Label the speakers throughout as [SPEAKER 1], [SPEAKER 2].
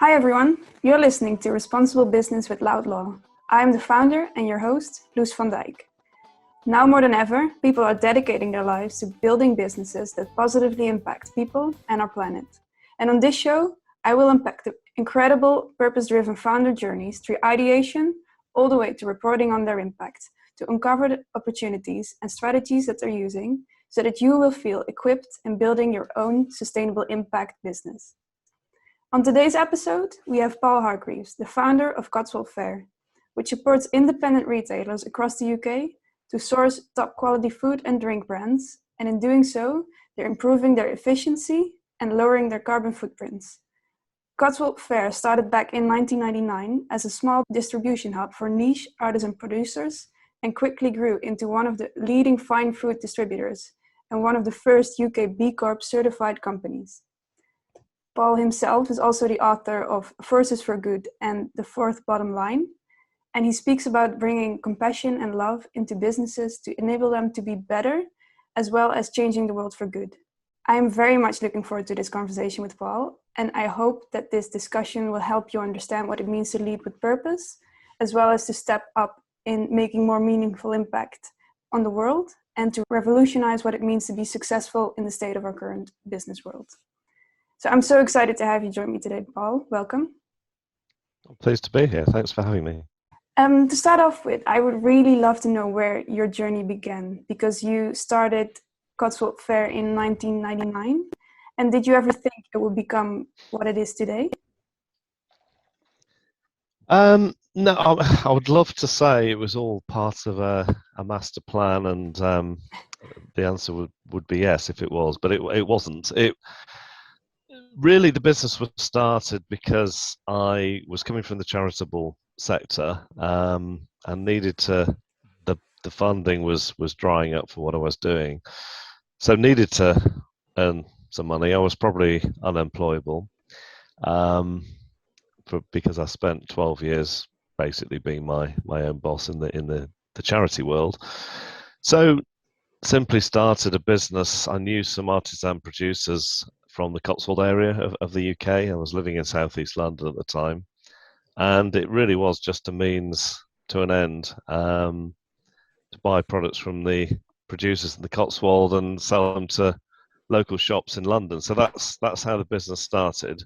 [SPEAKER 1] Hi everyone, you're listening to Responsible Business with Loud Law. I am the founder and your host, Loes van Dijk. Now more than ever, people are dedicating their lives to building businesses that positively impact people and our planet. And on this show, I will unpack the incredible purpose-driven founder journeys through ideation all the way to reporting on their impact, to uncover the opportunities and strategies that they're using so that you will feel equipped in building your own sustainable impact business. On today's episode, we have Paul Hargreaves, the founder of Cotswold Fayre, which supports independent retailers across the UK to source top quality food and drink brands, and in doing so, they're improving their efficiency and lowering their carbon footprints. Cotswold Fayre started back in 1999 as a small distribution hub for niche artisan producers and quickly grew into one of the leading fine food distributors and one of the first UK B Corp certified companies. Paul himself is also the author of Forces for Good and The Fourth Bottom Line, and he speaks about bringing compassion and love into businesses to enable them to be better, as well as changing the world for good. I am very much looking forward to this conversation with Paul, and I hope that this discussion will help you understand what it means to lead with purpose, as well as to step up in making more meaningful impact on the world, and to revolutionize what it means to be successful in the state of our current business world. So I'm so excited to have you join me today, Paul. Welcome.
[SPEAKER 2] I'm pleased to be here. Thanks for having me.
[SPEAKER 1] To start off with, I would really love to know where your journey began, because you started Cotswold Fayre in 1999. And did you ever think it would become what it is today?
[SPEAKER 2] No, I would love to say it was all part of a master plan, and the answer would be yes if it was, but it wasn't. Really, the business was started because I was coming from the charitable sector and needed to. The funding was drying up for what I was doing, so needed to earn some money. I was probably unemployable because I spent 12 years basically being my own boss in the charity world. So simply started a business. I knew some artisan producers from the Cotswold area of the UK. I was living in southeast London at the time, and it really was just a means to an end to buy products from the producers in the Cotswold and sell them to local shops in London. So that's how the business started.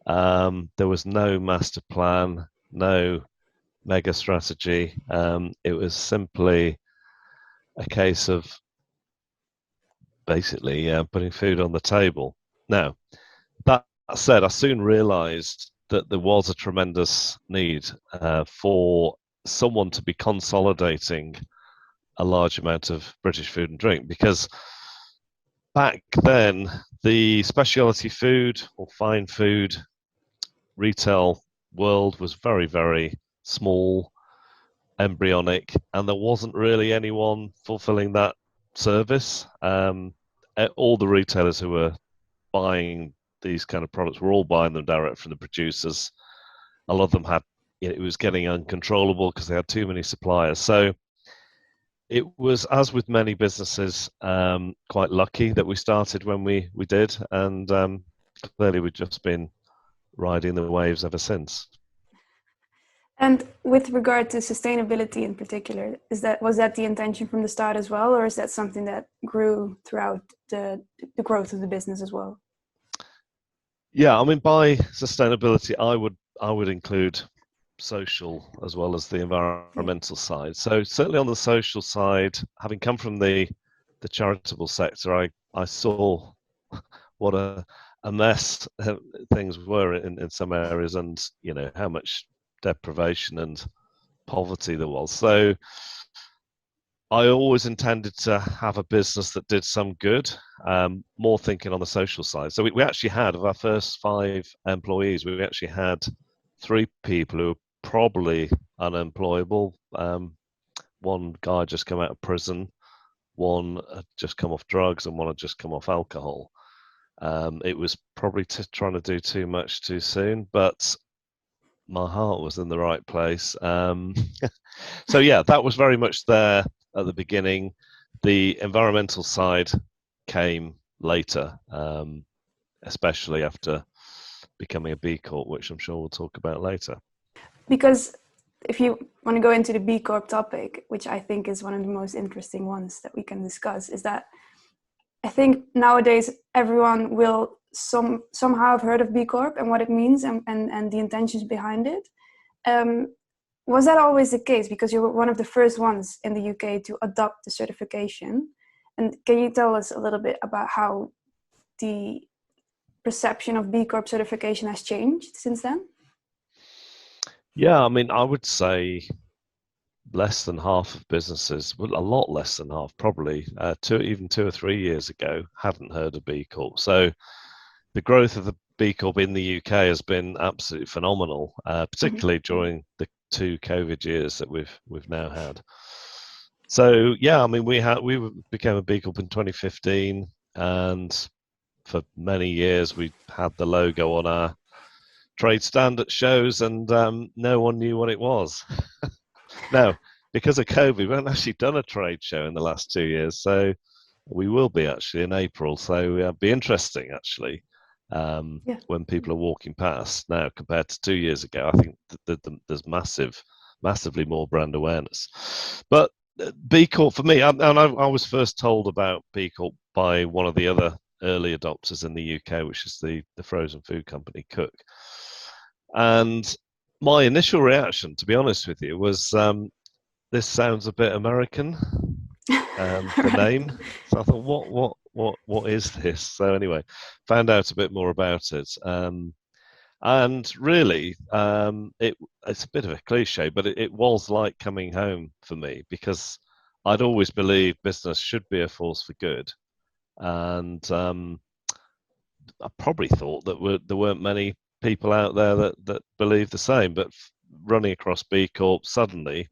[SPEAKER 2] There was no master plan, no mega strategy. It was simply a case of basically putting food on the table. Now, that said, I soon realised that there was a tremendous need for someone to be consolidating a large amount of British food and drink, because back then the specialty food or fine food retail world was very, very small, embryonic, and there wasn't really anyone fulfilling that service. All the retailers who were buying these kind of products were all buying them direct from the producers. A lot of them had, it was getting uncontrollable because they had too many suppliers. So it was, as with many businesses, quite lucky that we started when we did, and clearly we've just been riding the waves ever since.
[SPEAKER 1] And with regard to sustainability in particular, was that the intention from the start as well, or is that something that grew throughout the growth of the business as well?
[SPEAKER 2] Yeah, I mean, by sustainability, I would include social as well as the environmental side. So certainly on the social side, having come from the charitable sector, I saw what a mess things were in some areas, and how much deprivation and poverty there was. So I always intended to have a business that did some good, more thinking on the social side. So we actually had, of our first 5 employees, we actually had 3 people who were probably unemployable. One guy just come out of prison, one had just come off drugs, and one had just come off alcohol. It was probably trying to do too much too soon, but my heart was in the right place. So yeah, that was very much there at the beginning. The environmental side came later, especially after becoming a B Corp, which I'm sure we'll talk about later.
[SPEAKER 1] Because if you want to go into the B Corp topic, which I think is one of the most interesting ones that we can discuss, is that I think nowadays everyone will somehow have heard of B Corp and what it means and the intentions behind it. Was that always the case? Because you were one of the first ones in the UK to adopt the certification. And can you tell us a little bit about how the perception of B Corp certification has changed since then?
[SPEAKER 2] Yeah, I mean, I would say less than half of businesses, well, a lot less than half, probably even 2 or 3 years ago, hadn't heard of B Corp. So the growth of the B Corp in the UK has been absolutely phenomenal, particularly during the 2 COVID years that we've now had. So yeah, I mean, we became a B Corp in 2015, and for many years we had the logo on our trade stand at shows, and no one knew what it was. Now, because of COVID, we haven't actually done a trade show in the last 2 years, so we will be actually in April. So it'll be interesting actually when people are walking past now compared to 2 years ago. I think there's massively more brand awareness. But B Corp for me, and I was first told about B Corp by one of the other early adopters in the UK, which is the frozen food company Cook. And my initial reaction, to be honest with you, was this sounds a bit American, the name. So I thought, what is this? So anyway, found out a bit more about it. And really, it's a bit of a cliche, but it was like coming home for me, because I'd always believed business should be a force for good. And I probably thought that there weren't many people out there that believed the same. But running across B Corp, suddenly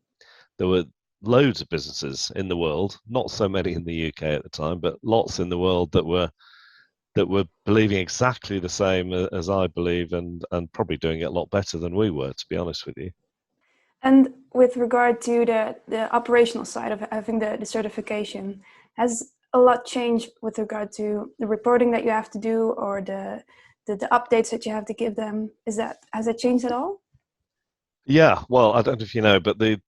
[SPEAKER 2] there were loads of businesses in the world, not so many in the UK at the time, but lots in the world that were believing exactly the same as I believe, and probably doing it a lot better than we were, to be honest with you.
[SPEAKER 1] And with regard to the operational side of having the certification, has a lot changed with regard to the reporting that you have to do, or the updates that you have to give them? Has that changed at all?
[SPEAKER 2] Yeah, well, I don't know if you know, but the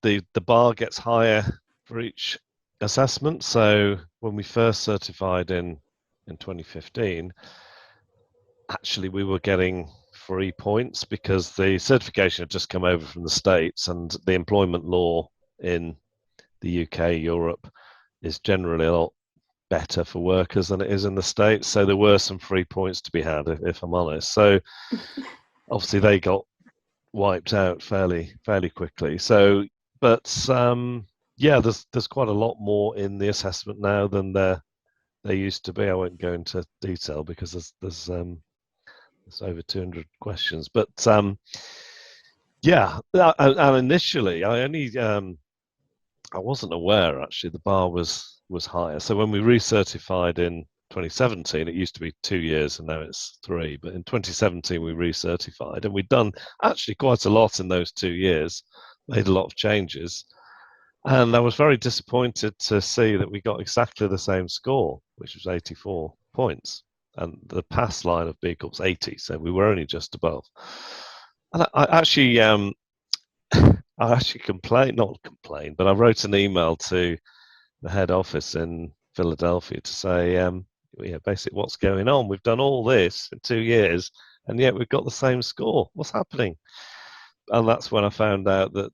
[SPEAKER 2] bar gets higher for each assessment. So when we first certified in 2015, actually we were getting 3 points because the certification had just come over from the States, and the employment law in the UK, Europe, is generally a lot better for workers than it is in the States. So there were some 3 points to be had, if I'm honest. So obviously they got wiped out fairly quickly. So, but yeah, there's quite a lot more in the assessment now than there used to be. I won't go into detail because there's over 200 questions. But yeah, and initially I wasn't aware actually the bar was higher. So when we recertified in 2017, it used to be 2 years and now it's 3. But in 2017 we recertified, and we'd done actually quite a lot in those 2 years, made a lot of changes. And I was very disappointed to see that we got exactly the same score, which was 84 points. And the pass line of B Corp's 80, so we were only just above. And I actually not complained, but I wrote an email to the head office in Philadelphia to say, yeah, basically what's going on? We've done all this in 2 years, and yet we've got the same score. What's happening? And that's when I found out that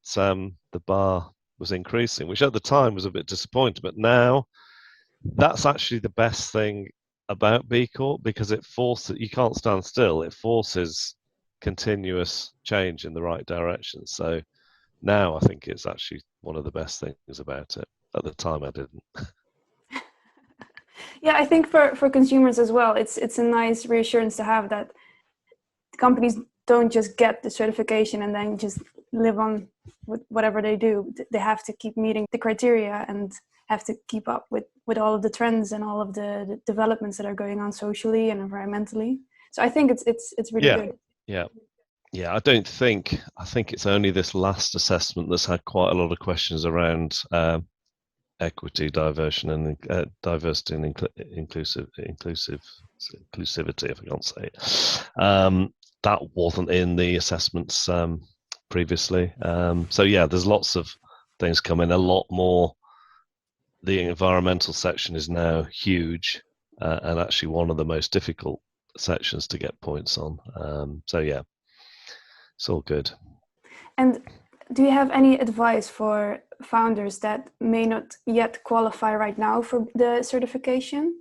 [SPEAKER 2] the bar was increasing, which at the time was a bit disappointing. But now that's actually the best thing about B Corp, because it forces, you can't stand still. It forces continuous change in the right direction. So now I think it's actually one of the best things about it. At the time, I didn't.
[SPEAKER 1] Yeah, I think for consumers as well, it's a nice reassurance to have that companies don't just get the certification and then just live on with whatever they do. They have to keep meeting the criteria and have to keep up with all of the trends and all of the developments that are going on socially and environmentally. So I think it's really good.
[SPEAKER 2] Yeah. I think it's only this last assessment that's had quite a lot of questions around equity, diversity, and inclusivity. If I can't say it. that wasn't in the assessments previously. So yeah, there's lots of things coming. A lot more. The environmental section is now huge, and actually one of the most difficult sections to get points on. So yeah, it's all good.
[SPEAKER 1] And do you have any advice for founders that may not yet qualify right now for the certification,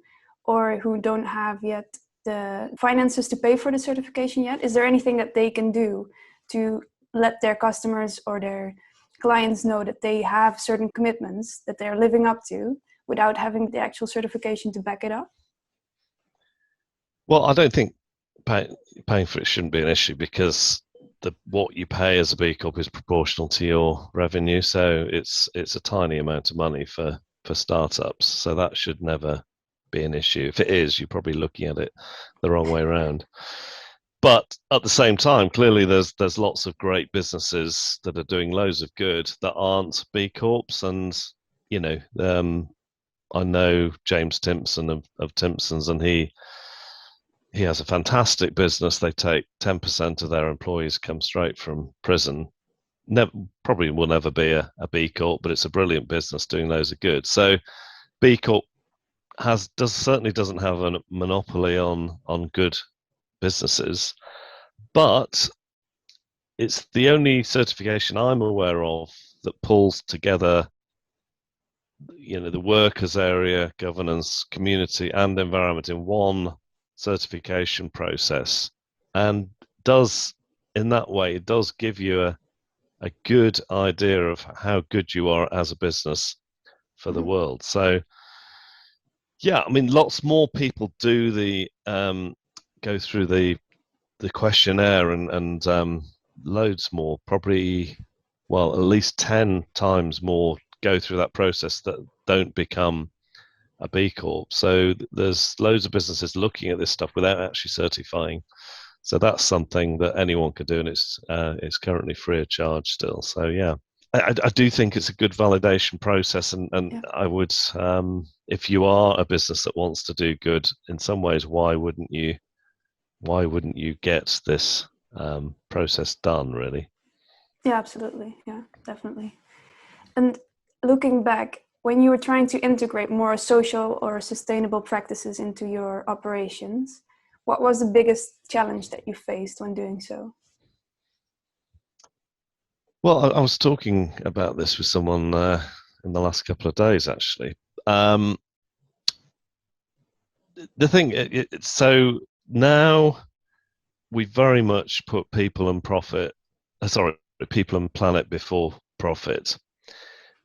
[SPEAKER 1] or who don't have yet the finances to pay for the certification yet? Is there anything that they can do to let their customers or their clients know that they have certain commitments that they're living up to without having the actual certification to back it up?
[SPEAKER 2] Well, I don't think paying for it shouldn't be an issue, because what you pay as a B Corp is proportional to your revenue. So it's a tiny amount of money for startups. So that should never be an issue. If it is, you're probably looking at it the wrong way around. But at the same time, clearly there's lots of great businesses that are doing loads of good that aren't B Corps. And, I know James Timpson of Timpsons, and he has a fantastic business. They take 10% of their employees come straight from prison. Probably will never be a B Corp, but it's a brilliant business doing loads of good. So B Corp certainly doesn't have a monopoly on good businesses, but it's the only certification I'm aware of that pulls together, the workers area, governance, community, and environment in one certification process, and does in that way it does give you a good idea of how good you are as a business for the world. So yeah, I mean, lots more people do go through the questionnaire, and loads more, probably, well, at least 10 times more go through that process that don't become a B Corp. So there's loads of businesses looking at this stuff without actually certifying. So that's something that anyone can do, and it's currently free of charge still. So yeah, I do think it's a good validation process, and yeah. I would, if you are a business that wants to do good, in some ways, why wouldn't you get this process done, really?
[SPEAKER 1] Yeah, absolutely. Yeah, definitely. And looking back, when you were trying to integrate more social or sustainable practices into your operations, what was the biggest challenge that you faced when doing so?
[SPEAKER 2] Well, I was talking about this with someone in the last couple of days, actually. The thing, so now we very much put people and planet before profit.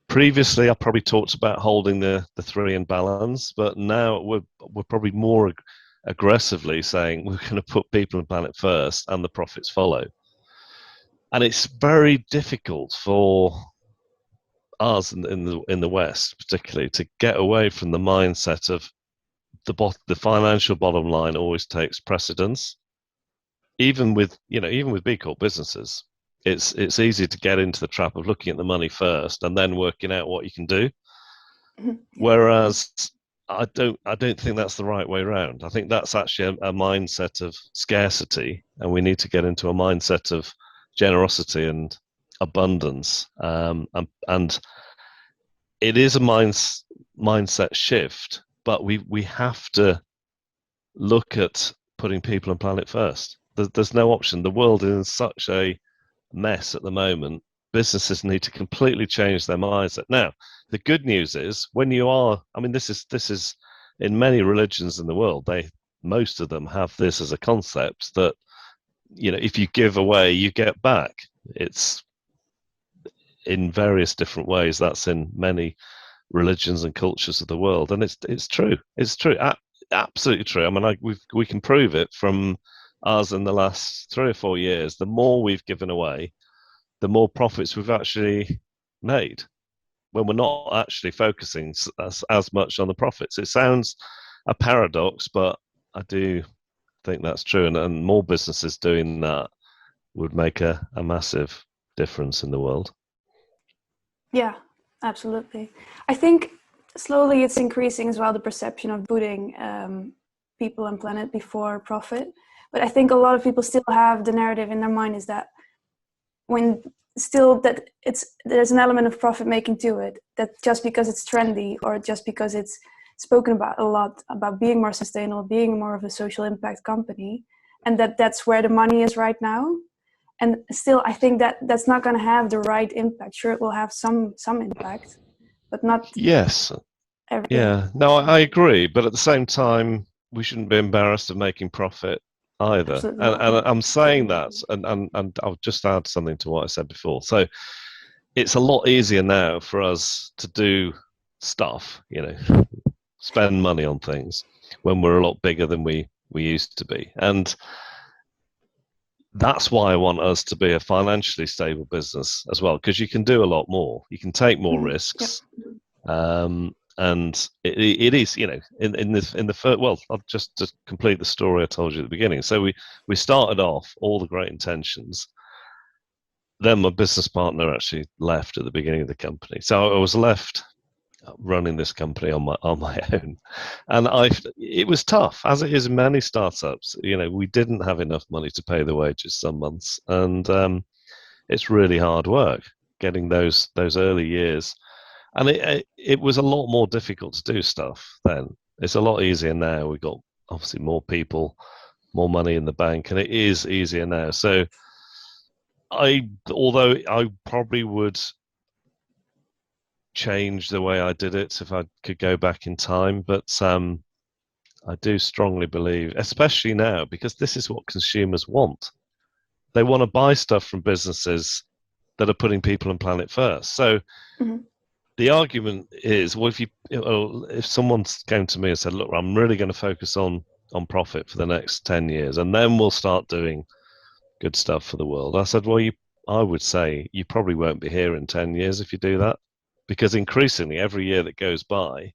[SPEAKER 2] Previously, I probably talked about holding the three in balance, but now we're probably more aggressively saying we're going to put people and planet first, and the profits follow. And it's very difficult for us in the West, particularly, to get away from the mindset of the financial bottom line always takes precedence. Even with B Corp businesses, it's easy to get into the trap of looking at the money first and then working out what you can do. Whereas I don't think that's the right way around. I think that's actually a mindset of scarcity, and we need to get into a mindset of generosity and abundance. And it is a mindset shift, but we have to look at putting people and planet first. There's no option. The world is in such a mess at the moment. Businesses need to completely change their mindset. Now, the good news is this is in many religions in the world, most of them have this as a concept that, if you give away, you get back. It's in various different ways. That's in many religions and cultures of the world, and it's true. It's true, absolutely true. I mean, we can prove it from us in the last 3 or 4 years. The more we've given away, the more profits we've actually made, when we're not actually focusing as much on the profits. It sounds a paradox, but I do think that's true, and more businesses doing that would make a massive difference in the world.
[SPEAKER 1] Yeah, absolutely. I think slowly it's increasing as well, the perception of putting people and planet before profit. But I think a lot of people still have the narrative in their mind is that there's an element of profit making to it, that just because it's trendy or just because it's spoken about a lot about being more sustainable, being more of a social impact company, and that's where the money is right now. And still, I think that's not going to have the right impact. Sure, it will have some impact, but not.
[SPEAKER 2] Yes. Yeah. No, I agree. But at the same time, we shouldn't be embarrassed of making profit either.
[SPEAKER 1] Absolutely
[SPEAKER 2] And,
[SPEAKER 1] not.
[SPEAKER 2] and I'm saying that, and I'll just add something to what I said before. So it's a lot easier now for us to do stuff, spend money on things when we're a lot bigger than we used to be. And that's why I want us to be a financially stable business as well, because you can do a lot more. You can take more risks. Yep. And it is, in the first, well, I'll just to complete the story I told you at the beginning. So we started off all the great intentions. Then my business partner actually left at the beginning of the company, so I was left running this company on my own, and it was tough, as it is in many startups. We didn't have enough money to pay the wages some months, and it's really hard work getting those early years. And it was a lot more difficult to do stuff then. It's a lot easier now. We've got obviously more people, more money in the bank, and it is easier now. So although I probably would change the way I did it if I could go back in time, but I do strongly believe, especially now, because this is what consumers want. They want to buy stuff from businesses that are putting people and planet first. So the argument is, well, if someone came to me and said, look, I'm really going to focus on profit for the next 10 years, and then we'll start doing good stuff for the world. I said, well, I would say you probably won't be here in 10 years if you do that, because increasingly every year that goes by,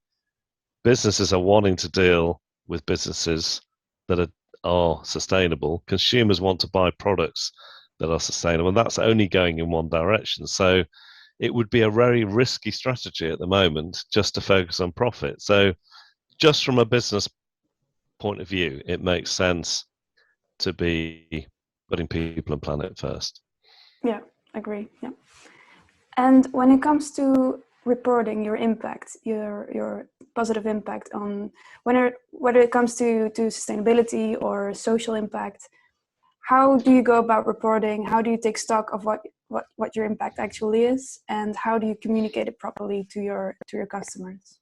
[SPEAKER 2] businesses are wanting to deal with businesses that are sustainable. Consumers want to buy products that are sustainable, and that's only going in one direction. So it would be a very risky strategy at the moment just to focus on profit. So just from a business point of view, it makes sense to be putting people and planet first.
[SPEAKER 1] Yeah, agree. Yeah. And when it comes to reporting your impact, your positive impact on whether it comes to sustainability or social impact, how do you go about reporting? How do you take stock of what your impact actually is, and how do you communicate it properly to your customers?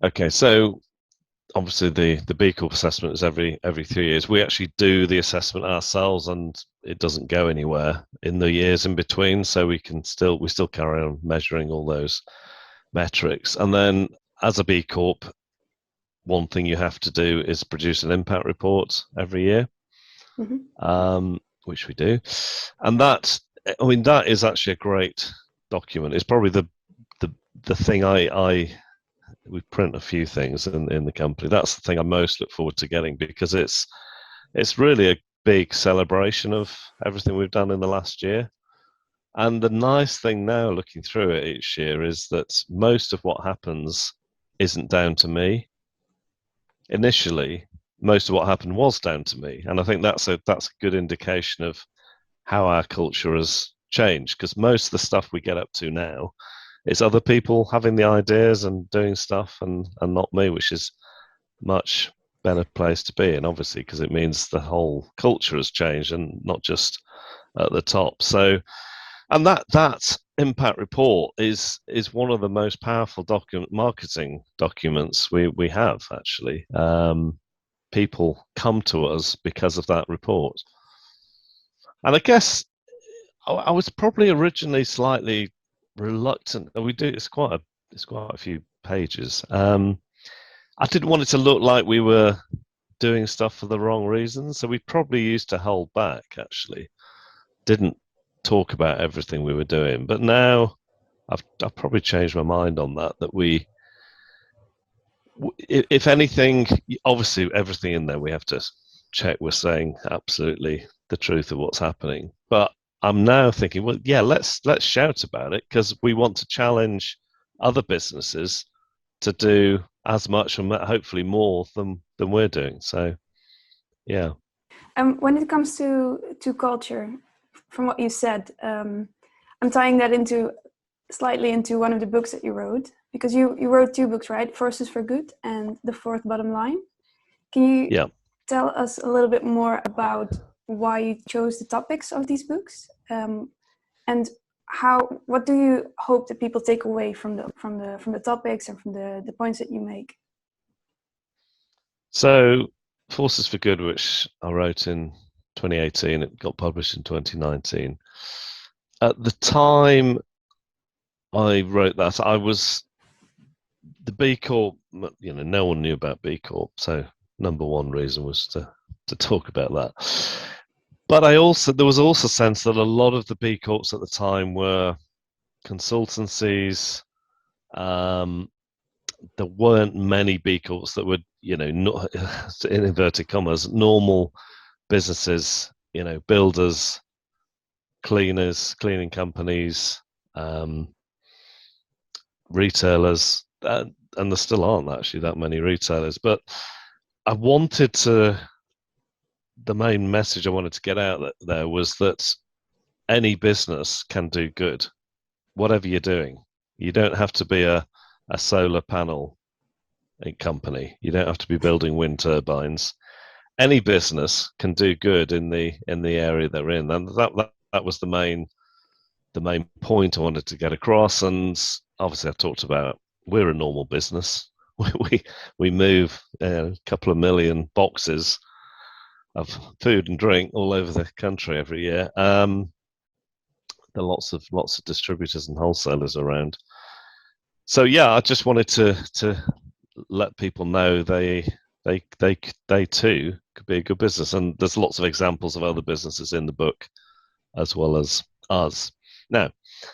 [SPEAKER 2] Okay, so obviously the B Corp assessment is every 3 years. We actually do the assessment ourselves, and it doesn't go anywhere in the years in between. So we still carry on measuring all those metrics. And then as a B Corp, one thing you have to do is produce an impact report every year, which we do. And that is actually a great document. It's probably the thing we print a few things in the company. That's the thing I most look forward to getting, because it's really a big celebration of everything we've done in the last year. And the nice thing now, looking through it each year, is that most of what happens isn't down to me. Initially, most of what happened was down to me, and I think that's a good indication of how our culture has changed, because most of the stuff we get up to now, it's other people having the ideas and doing stuff, and not me, which is much better place to be. And obviously, because it means the whole culture has changed and not just at the top. So, and that impact report is one of the most powerful marketing documents we have, actually. People come to us because of that report. And I guess I was probably originally slightly reluctant. It's quite a few pages. I didn't want it to look like we were doing stuff for the wrong reasons, so we probably used to hold back, actually. Didn't talk about everything we were doing, but now I've probably changed my mind on that if anything, obviously everything in there we have to check we're saying absolutely the truth of what's happening. But I'm now thinking, well, yeah, let's shout about it, because we want to challenge other businesses to do as much and hopefully more than we're doing. So Yeah.
[SPEAKER 1] When it comes to culture, from what you said, I'm tying that slightly into one of the books that you wrote, because you wrote 2 books, right? Forces for Good and The Fourth Bottom Line. Can you
[SPEAKER 2] Yeah.
[SPEAKER 1] tell us a little bit more about why you chose the topics of these books, and what do you hope that people take away from the topics and from the points that you make?
[SPEAKER 2] So Forces for Good, which I wrote in 2018, it got published in 2019. At the time I wrote that, I was the B Corp, no one knew about B Corp. So number one reason was to talk about that. But there was also a sense that a lot of the B Corps at the time were consultancies. There weren't many B Corps that would, not, in inverted commas, normal businesses, builders, cleaners, cleaning companies, retailers, and there still aren't actually that many retailers. But the main message I wanted to get out there was that any business can do good, whatever you're doing. You don't have to be a solar panel company. You don't have to be building wind turbines. Any business can do good in the area they're in, and that was the main point I wanted to get across. And obviously, I talked about we're a normal business. We move a couple of million boxes of food and drink all over the country every year. There are lots of distributors and wholesalers around. So yeah, I just wanted to let people know they too could be a good business, and there's lots of examples of other businesses in the book as well as us. Now,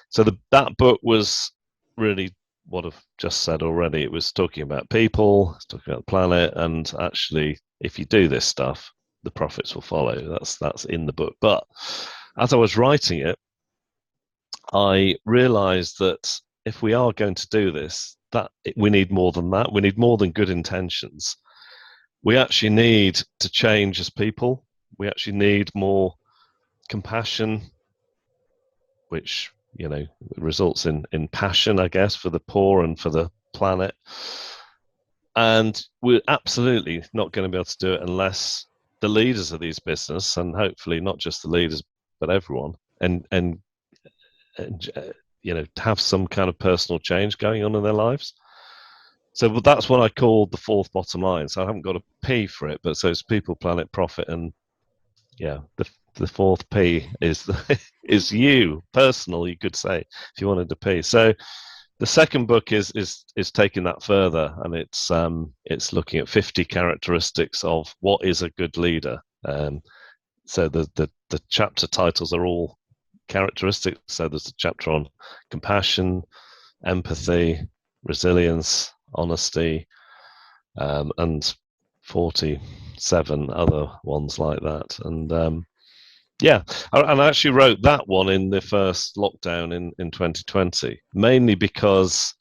[SPEAKER 2] so that book was really what I've just said already. It was talking about people, it's talking about the planet, and actually, if you do this stuff, the profits will follow. That's in the book. But as I was writing it, I realized that if we are going to do this, that we need more than that. We need more than good intentions. We actually need to change as people. We actually need more compassion, which results in passion, I guess, for the poor and for the planet. And we're absolutely not going to be able to do it unless the leaders of these business, and hopefully not just the leaders, but everyone, and have some kind of personal change going on in their lives. So that's what I called the fourth bottom line. So I haven't got a P for it, but so it's people, planet, profit, and the fourth P is is you, personal. You could say if you wanted to P. So the second book is taking that further, and it's looking at 50 characteristics of what is a good leader. So the chapter titles are all characteristics. So there's a chapter on compassion, empathy, resilience, honesty, and 47 other ones like that. And yeah, and I actually wrote that one in the first lockdown in 2020, mainly because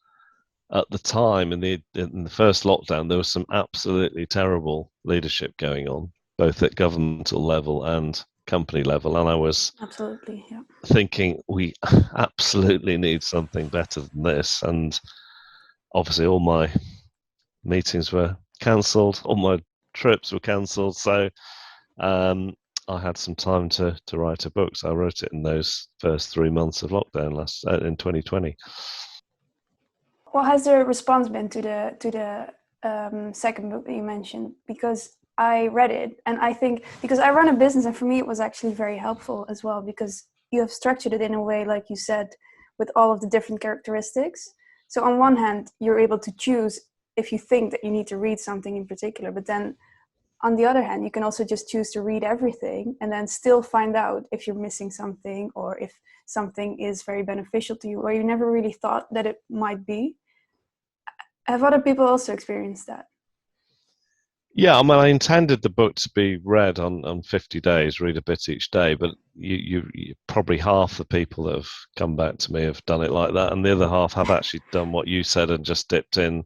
[SPEAKER 2] at the time in the first lockdown there was some absolutely terrible leadership going on, both at governmental level and company level, and I was
[SPEAKER 1] Absolutely, yeah.
[SPEAKER 2] thinking we absolutely need something better than this. And obviously all my meetings were cancelled, all my trips were cancelled, so I had some time to write a book. So I wrote it in those first 3 months of lockdown in 2020.
[SPEAKER 1] What has the response been to the second book that you mentioned? Because I read it, and I think, because I run a business, and for me it was actually very helpful as well, because you have structured it in a way, like you said, with all of the different characteristics. So on one hand, you're able to choose if you think that you need to read something in particular, but then on the other hand, you can also just choose to read everything and then still find out if you're missing something, or if something is very beneficial to you, or you never really thought that it might be. Have other people also experienced that?
[SPEAKER 2] Yeah, I mean, I intended the book to be read on 50 days, read a bit each day, but you probably half the people that have come back to me have done it like that, and the other half have actually done what you said and just dipped in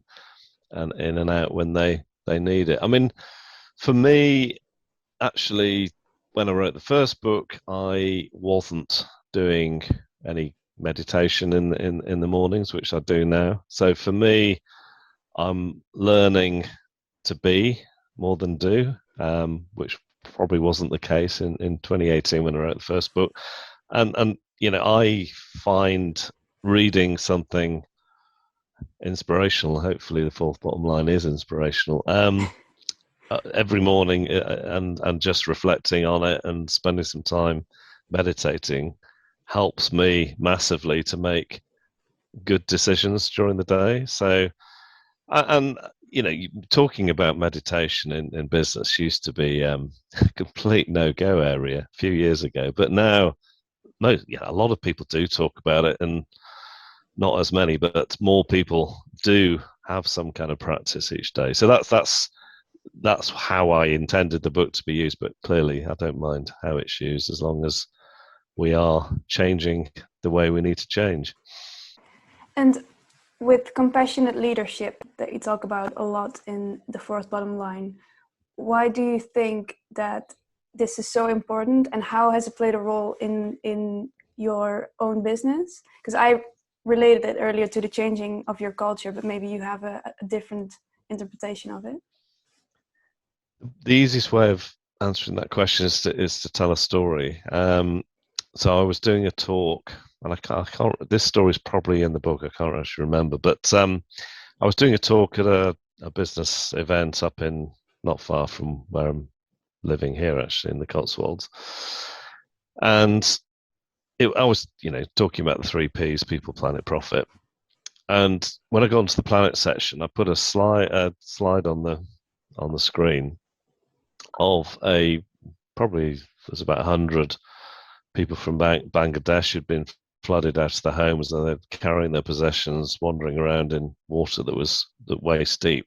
[SPEAKER 2] and out when they need it. I mean, for me, actually, when I wrote the first book, I wasn't doing any meditation in the mornings, which I do now. So for me, I'm learning to be more than do, which probably wasn't the case in 2018 when I wrote the first book. And I find reading something inspirational. Hopefully, the fourth bottom line is inspirational. Every morning, and just reflecting on it and spending some time meditating helps me massively to make good decisions during the day. So, and talking about meditation in business used to be a complete no-go area a few years ago, but now a lot of people do talk about it, and not as many, but more people do have some kind of practice each day. So that's how I intended the book to be used, but clearly I don't mind how it's used as long as we are changing the way we need to change.
[SPEAKER 1] And with compassionate leadership that you talk about a lot in the fourth bottom line, why do you think that this is so important, and how has it played a role in your own business? Because I related it earlier to the changing of your culture, but maybe you have a different interpretation of it.
[SPEAKER 2] The easiest way of answering that question is to tell a story. So I was doing a talk, and I can't. This story is probably in the book. I can't actually remember, but I was doing a talk at a business event up in not far from where I'm living here, actually, in the Cotswolds, and I was talking about the 3 Ps: people, planet, profit. And when I got into the planet section, I put a slide on the screen of probably there's about 100 people from Bangladesh who'd been flooded out of their homes, and they're carrying their possessions, wandering around in water that was waist deep.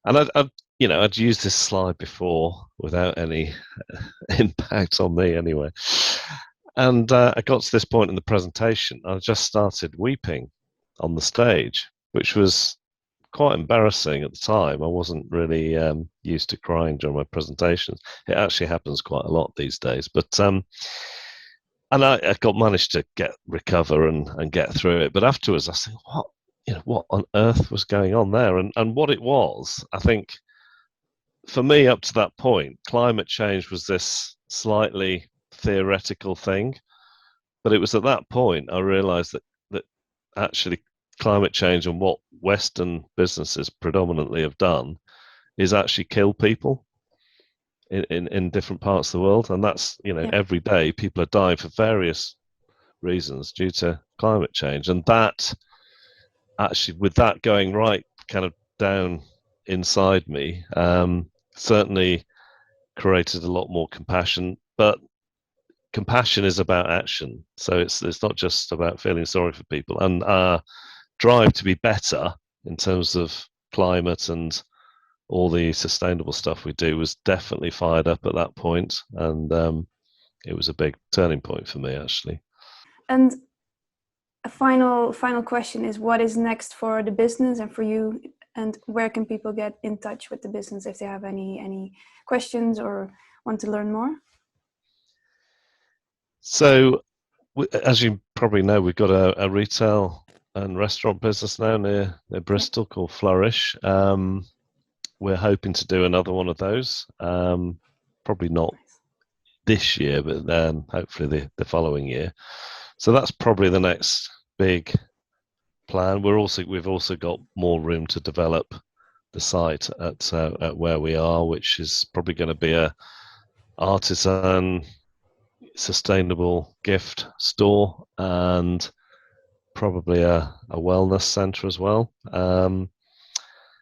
[SPEAKER 2] And I'd used this slide before without any impact on me anyway. And I got to this point in the presentation, I just started weeping on the stage, which was quite embarrassing at the time. I wasn't really used to crying during my presentations. It actually happens quite a lot these days, but and I managed to recover and get through it. But afterwards, I was thinking, what on earth was going on there? And what it was, I think, for me up to that point, climate change was this slightly theoretical thing. But it was at that point I realised that actually climate change and what Western businesses predominantly have done is actually kill people in different parts of the world. And that's, every day people are dying for various reasons due to climate change. And that actually, with that going right kind of down inside me, certainly created a lot more compassion. But compassion is about action. So it's not just about feeling sorry for people. And our drive to be better in terms of climate and all the sustainable stuff we do was definitely fired up at that point. And it was a big turning point for me, actually.
[SPEAKER 1] And a final question is, what is next for the business and for you? And where can people get in touch with the business if they have any questions or want to learn more?
[SPEAKER 2] So, as you probably know, we've got a retail and restaurant business now near Bristol called Flourish. We're hoping to do another one of those. Probably not this year, but then hopefully the following year. So that's probably the next big plan. We've also got more room to develop the site at where we are, which is probably going to be a artisan sustainable gift store and probably a wellness center as well.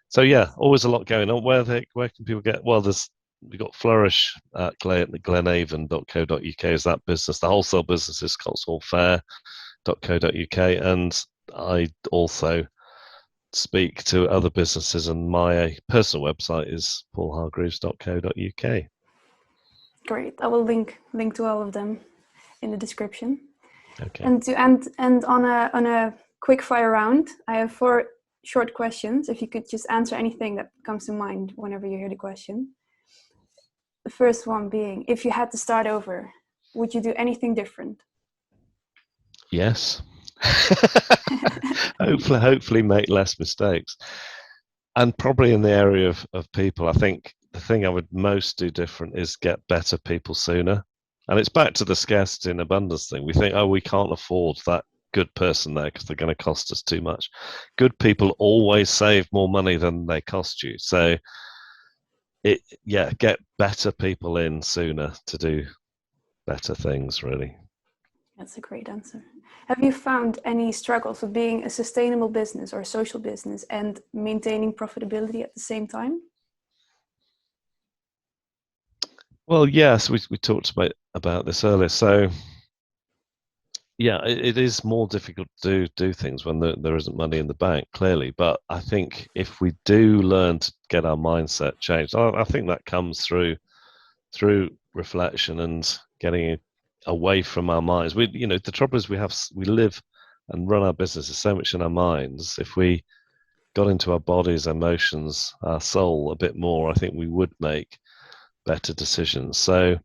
[SPEAKER 2] So yeah, always a lot going on. Where can people get? Well, we've got Flourish at glenavon.co.uk is that business. The wholesale business is Cotswold Fayre.co.uk, and I also speak to other businesses, and my personal website is paulhargreaves.co.uk.
[SPEAKER 1] Great. I will link to all of them in the description.
[SPEAKER 2] Okay.
[SPEAKER 1] And to end on a quick fire round, I have 4 short questions. If you could just answer anything that comes to mind whenever you hear the question. The first one being, if you had to start over, would you do anything different?
[SPEAKER 2] Yes. hopefully make less mistakes. And probably in the area of people, I think the thing I would most do different is get better people sooner. And it's back to the scarcity and abundance thing. We think, oh, we can't afford that good person there because they're going to cost us too much. Good people always save more money than they cost you. So get better people in sooner to do better things, really.
[SPEAKER 1] That's a great answer. Have you found any struggles with being a sustainable business or a social business and maintaining profitability at the same time?
[SPEAKER 2] Well, yes, we talked about this earlier. So yeah, it is more difficult to do things when there isn't money in the bank, clearly. But I think if we do learn to get our mindset changed, I think that comes through reflection and getting away from our minds. The trouble is we live and run our businesses so much in our minds. If we got into our bodies, emotions, our soul a bit more, I think we would make better decisions. So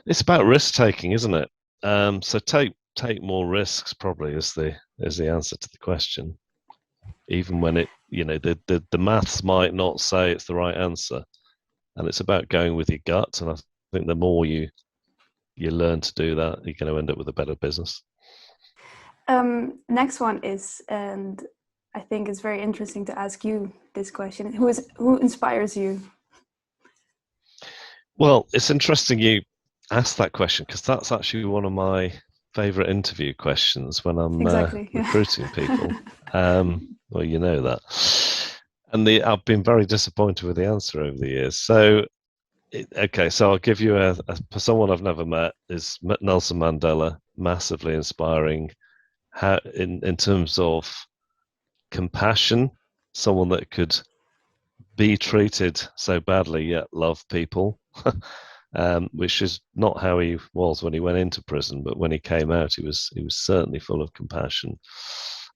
[SPEAKER 2] it's about risk taking, isn't it? So take more risks probably is the answer to the question. Even when the maths might not say it's the right answer, and it's about going with your gut. And I think the more you learn to do that, you're going to end up with a better business.
[SPEAKER 1] Next one is, and I think it's very interesting to ask you this question: who inspires you?
[SPEAKER 2] Well, it's interesting you asked that question because that's actually one of my favorite interview questions when I'm recruiting people. Well, you know that. And I've been very disappointed with the answer over the years. So, so I'll give you someone I've never met is Nelson Mandela, massively inspiring. How in terms of compassion, someone that could be treated so badly yet love people. Which is not how he was when he went into prison, but when he came out, he was certainly full of compassion,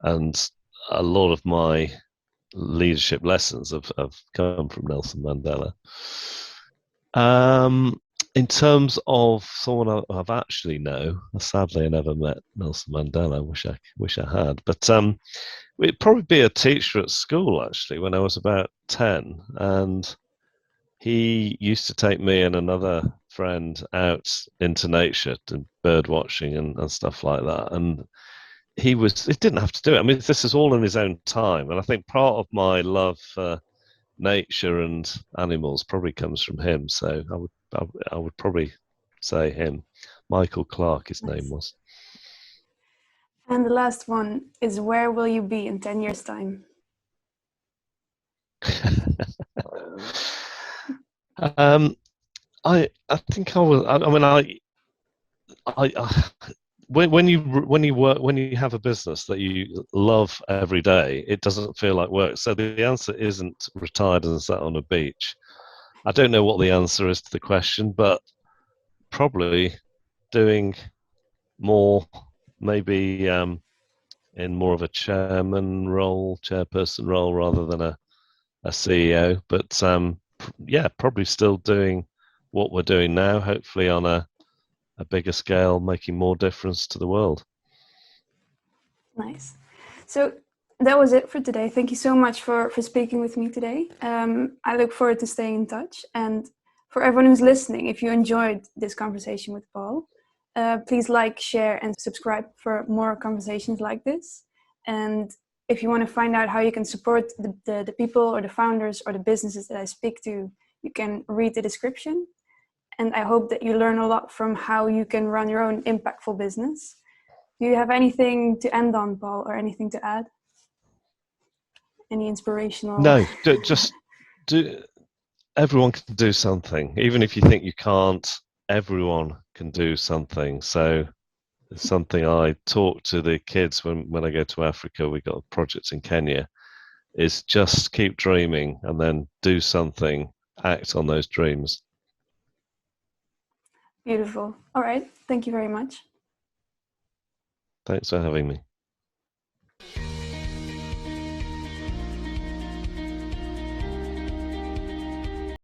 [SPEAKER 2] and a lot of my leadership lessons have come from Nelson Mandela. In terms of someone I've actually sadly I never met Nelson Mandela. I wish I had, but it'd probably be a teacher at school actually when I was about 10, and he used to take me and another friend out into nature to bird watching and stuff like that. And he didn't have to do it. I mean, this is all in his own time. And I think part of my love for nature and animals probably comes from him. So I would probably say him. Michael Clark, his name was.
[SPEAKER 1] And the last one is, where will you be in 10 years' time?
[SPEAKER 2] I think I will. I mean, when you have a business that you love every day, it doesn't feel like work. So the answer isn't retired and sat on a beach. I don't know what the answer is to the question, but probably doing more, maybe in more of a chairperson role rather than a CEO. But probably still doing what we're doing now, hopefully on a bigger scale, making more difference to the world.
[SPEAKER 1] Nice. So that was it for today. Thank you so much for speaking with me today. I look forward to staying in touch. And for everyone who's listening, if you enjoyed this conversation with Paul, please like, share, and subscribe for more conversations like this. And if you want to find out how you can support the people or the founders or the businesses that I speak to, you can read the description. And I hope that you learn a lot from how you can run your own impactful business. Do you have anything to end on, Paul, or anything to add? Any inspirational?
[SPEAKER 2] No, just do. Everyone can do something, even if you think you can't. Everyone can do something. So it's something I talk to the kids when I go to Africa. We got projects in Kenya. Is just keep dreaming and then do something. Act on those dreams.
[SPEAKER 1] Beautiful. All right. Thank you very much.
[SPEAKER 2] Thanks for having me.